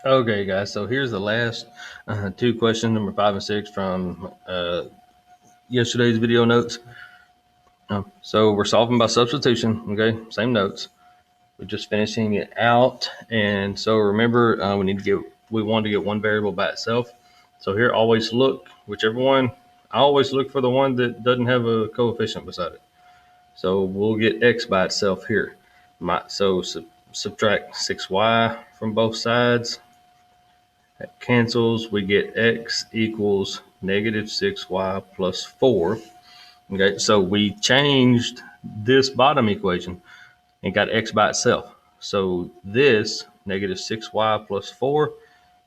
Okay, guys, so here's the last two questions, number 5 and 6 from yesterday's video notes. So we're solving by substitution, okay, same notes. We're just finishing it out. And so remember, we want to get one variable by itself. So here, always look, whichever one, I always look for the one that doesn't have a coefficient beside it. So we'll get x by itself here. Subtract 6y from both sides. That cancels. We get x equals negative 6y plus 4. Okay, so we changed this bottom equation and got x by itself. So this negative 6y plus 4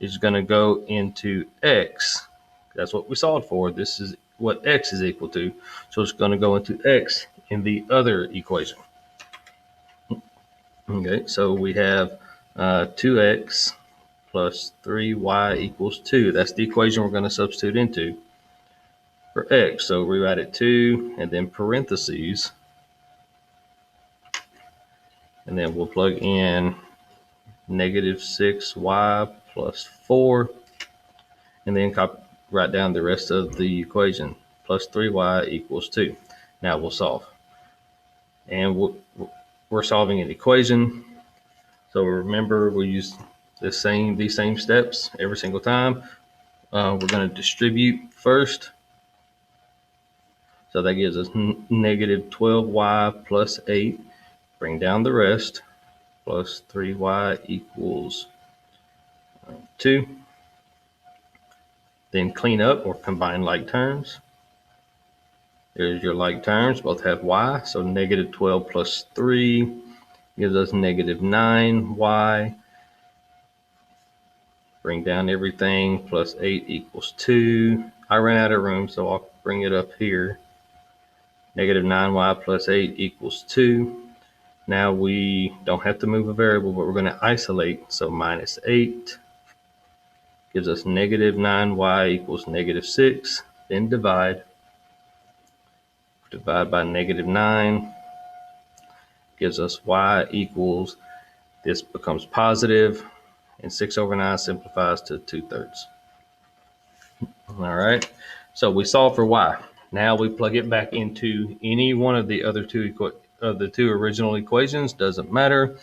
is going to go into x. That's what we solved for. This is what x is equal to. So it's going to go into x in the other equation. Okay, so we have 2x plus 3y equals 2. That's the equation we're going to substitute into for x. So rewrite it 2 and then parentheses. And then we'll plug in negative 6y plus 4. And then write down the rest of the equation. Plus 3y equals 2. Now we'll solve. And we're solving an equation. So remember, we use these same steps every single time. We're going to distribute first. So that gives us negative 12y plus 8. Bring down the rest. Plus 3y equals 2. Then clean up or combine like terms. There's your like terms. Both have y. So negative 12 plus 3 gives us negative 9y. Bring down everything. Plus 8 equals 2. I ran out of room, so I'll bring it up here. Negative 9y plus 8 equals 2. Now we don't have to move a variable, but we're going to isolate. So minus 8 gives us negative 9y equals negative 6. Then divide. Divide by negative 9 gives us y equals, this becomes positive, and 6 over 9 simplifies to 2/3. All right, so we solve for y. Now we plug it back into any one of the other two original equations. Doesn't matter.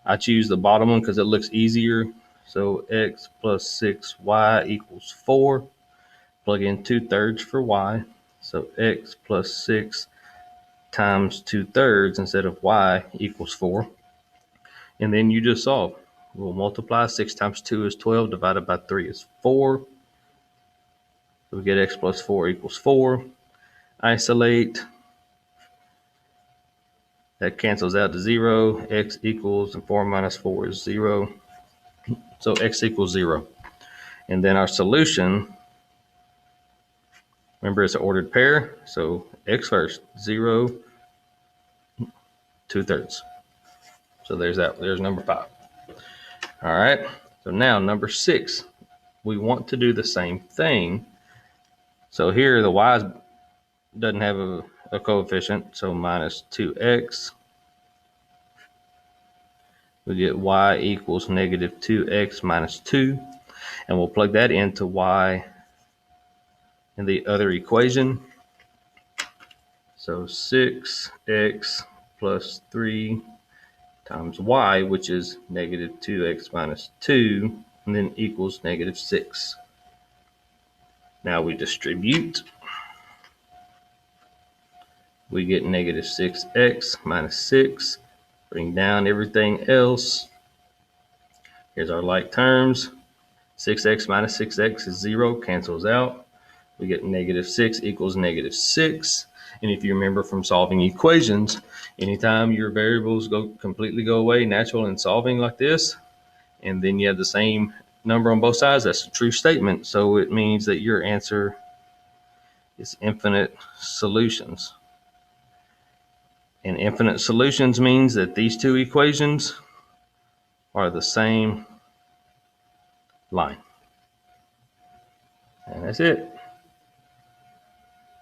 I choose the bottom one because it looks easier. So x plus 6y equals 4. Plug in 2/3 for y. So x plus 6 times 2/3 instead of y equals 4. And then you just solve. We'll multiply. 6 times 2 is 12. Divided by 3 is 4. So we get x plus 4 equals 4. Isolate. That cancels out to 0. X equals, and 4 minus 4 is 0. So x equals 0. And then our solution, remember it's an ordered pair. So x first, 0, 2/3. So there's that. There's number 5. All right. So now number 6, we want to do the same thing. So here the y doesn't have a coefficient, so minus 2x. We get y equals negative 2x minus 2. And we'll plug that into y in the other equation. So 6x plus 3 times y, which is negative 2x minus 2, and then equals negative 6. Now we distribute. We get negative 6x minus 6. Bring down everything else. Here's our like terms. 6x minus 6x is 0, cancels out. We get negative 6 equals negative 6. And if you remember from solving equations, anytime your variables completely go away, natural in solving like this, and then you have the same number on both sides, that's a true statement. So it means that your answer is infinite solutions. And infinite solutions means that these two equations are the same line. And that's it.